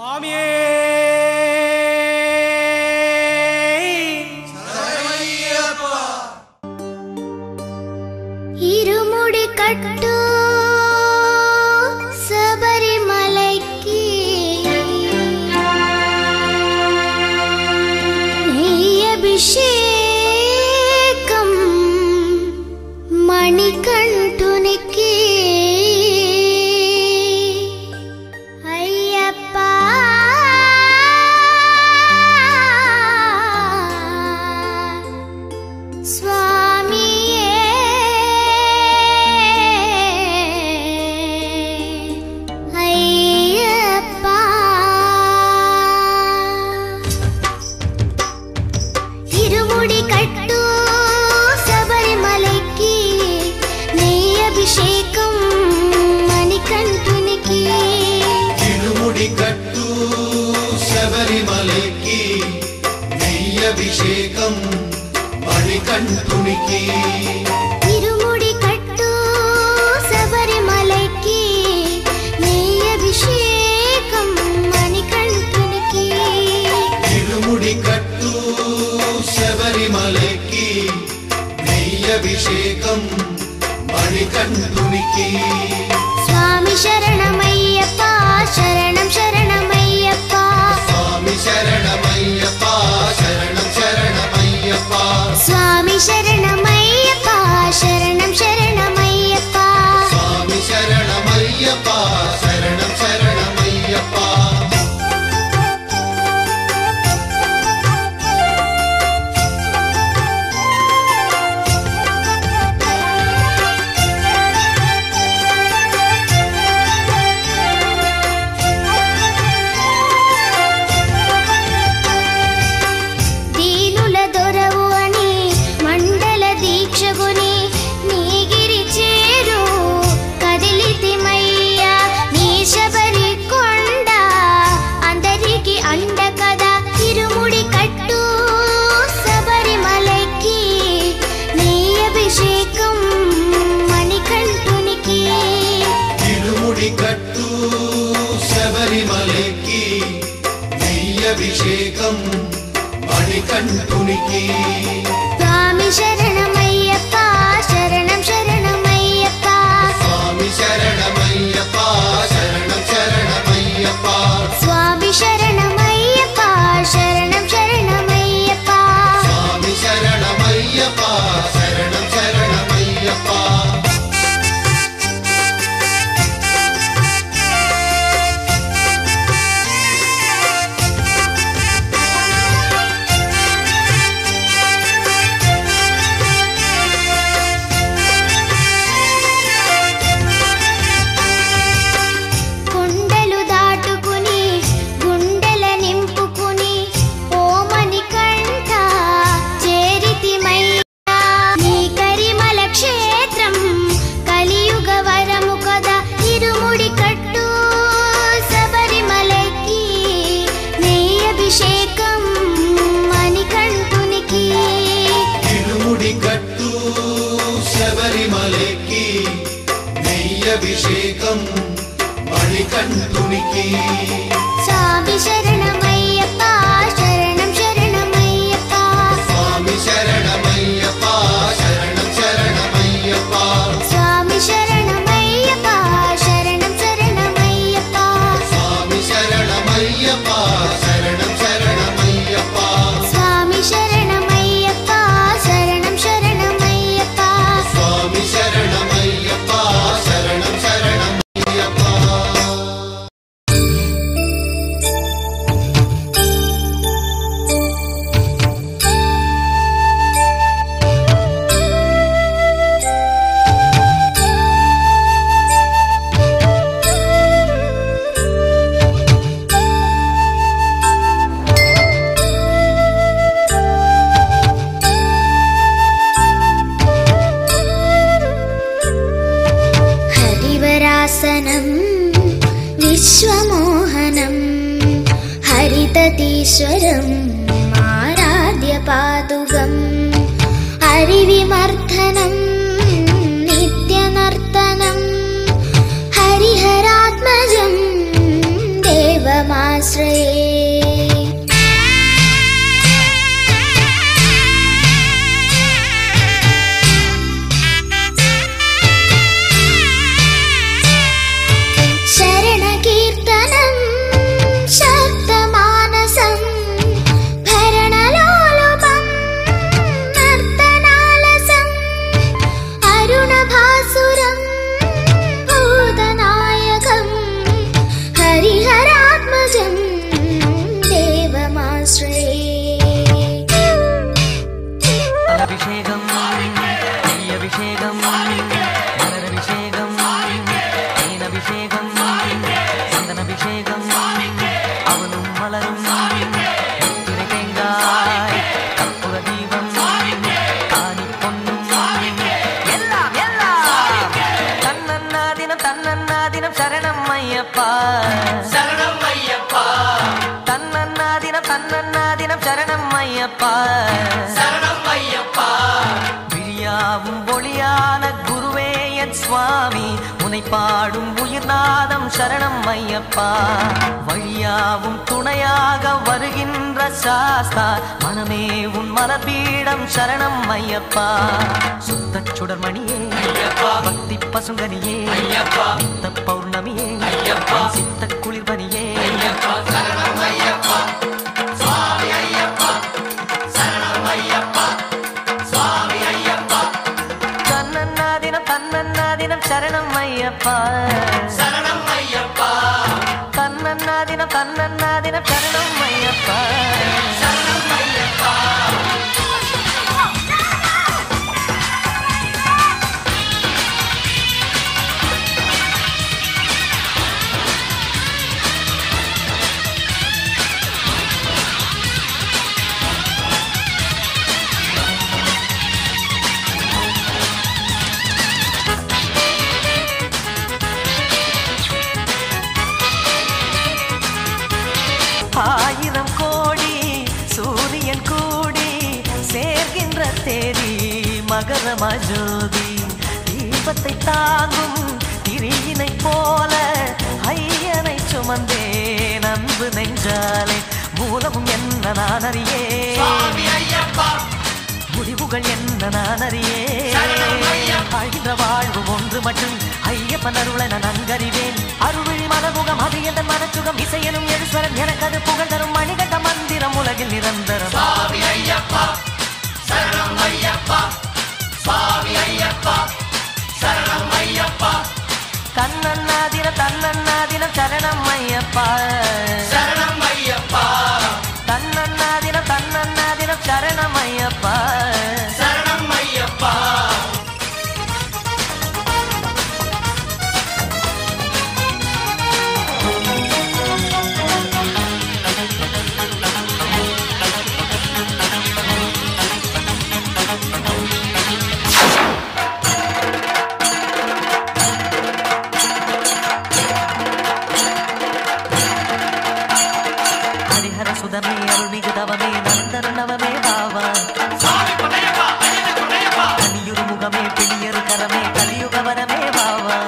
स्वामिये इरुमुडी कट्टू सबरिमलैक्की नेय्यभिषेकं मणिकण्ठुनिकी अभिषेकं मणिकण्ठुनिकी इरुमुडी कट्टू सबरिमलैक्की नेय्यभिषेकं मणिकण्ठुनिकी इरुमुडी कट्टू सबरिमलैक्की नेय्यभिषेकं मणिकण्ठुनिकी स्वामी शरणमय्यप्पा शरणं शरणमय्यप्पा स्वामी शरणमय्यप्पा शरणं शरणमय्यप्पा स्वामी शरणमय्यप्पा शरणं शरणमय्यप्पा स्वामी शरणमय्यप्पा शरणं शरणमय्यप्पा अभिषेकं मणिकण्ठुनिकी स्वामी शरणमय्यप्पा शरणं शरणमय्यप्पा स्वामी शरणमय्यप्पा शरणं शरणमय्यप्पा स्वामी शरणमय्यप्पा शरणं शरणमय्यप्पा स्वामी शरणमय्यप्पा शरणं शरणमय्यप्पा अभिषेकं मणिकण्ठुनिकी स्वामी शरणमय्यप्पा शरणं शरणमय्यप्पा स्वामी शरणमय्यप्पा शरणं शरणमय्यप्पा स्वामी शरणमय्यप्पा शरणं शरणमय्यप्पा स्वामी शरणमय्यप्पा शरणं शरणमय्यप्पा स्वामी शरणमय्यप्पा शरणं शरणमय्यप्पा स्वामी शरणमय्यप्पा शरणं शरणमय्यप्पा विश्वमोहनं हरिततीश्वरं आराध्य पादुकं हरिविमर्दनं नित्यनर्तनं हरिहरात्मजं देवमास சுவாமி உனை பாடும் உயிர்நாதம் சரணம் ஐயப்பா. வழியாவும் துணையாக வருகின்ற சாஸ்தா மனமே உன் மலர்பீடம் சரணம் ஐயப்பா. சுத்த சுடர்மணியே பக்தி பசுங்கனியே நித்த பௌர்ணமியே சித்த குளிர்பனியே சரணம் ஐயப்பா சுவாமி ஐயப்பா சரணம் ஐயப்பா சுவாமி ஐயப்பா. தன்னன்னாதினம் தன்னன்னாதினம் சரணம் ஐயப்பா சரணம் ஐயப்பா. தன்னன்னாதினம் தன்னன்னாதினம் சரணம் ஐயப்பா சரணம் ஐயப்பா. ஆயிரம் கோடி சூரியன் கூடி சேர்கின்ற தேதி மகரம ஜோதி தீபத்தை தாங்கும் திரியினை போல ஐயனை சுமந்தேன் அன்பு நெஞ்சாலே. மூலமும் என்ன நான் அறியே முடிவுகள் என்ன நான் அறியே. அழிந்த வாழ்வு ஒன்று மட்டும் ஐயப்பன் அருளை நான் நன்கறிவேன். அருள்விழி மலமுகம் அது எந்த மனச்சுகம் இசையனும் எழுஸ்வரன் எனக்கு அது புகழ் தரும் மணிகண்ட மந்திரம் உலகில் நிரந்தரம். சுவாமி ஐயப்பா சரணம் ஐயப்பா சுவாமி ஐயப்பா சரணம் ஐயப்பா. தன்னன்னாதினம் தன்னன்னாதினம் சரணம் ஐயப்பா சரணம் ஐயப்பா. தன்னன்னாதினம் தன்னன்னாதினம் சரணம் ஐயப்பா சரணம் ஐயப்பா. சுதமே அருள்மிகு தவமே நந்தர நவமே பாவா கனியுரு முகமே பிணியரு கரமே கலியுக வரமே பாவா.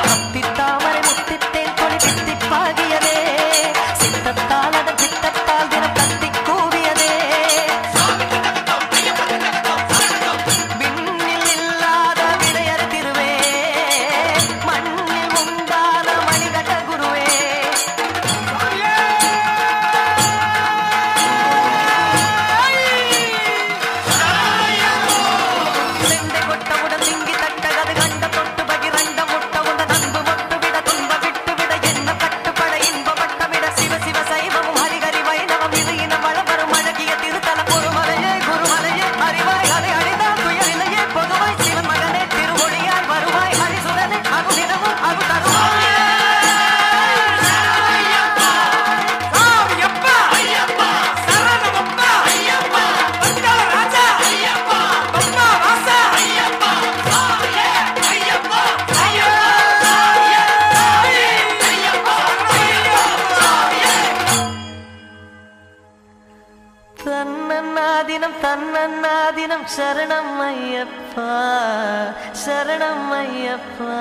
முத்தித்தாமரை முத்தித்தேன் கொடி தித்திப்பாகியதே சித்தத்தால் அதன் சித்தத்தால் தினம் கத்தி கூவியதே. விண்ணில் இல்லாத விடையறு திருவே மண்ணில் உண்டான மணிகண்ட குருவே. தன்னன்னாதினம் தன்னன்னாதினம் சரணம் ஐயப்பா சரணம் ஐயப்பா.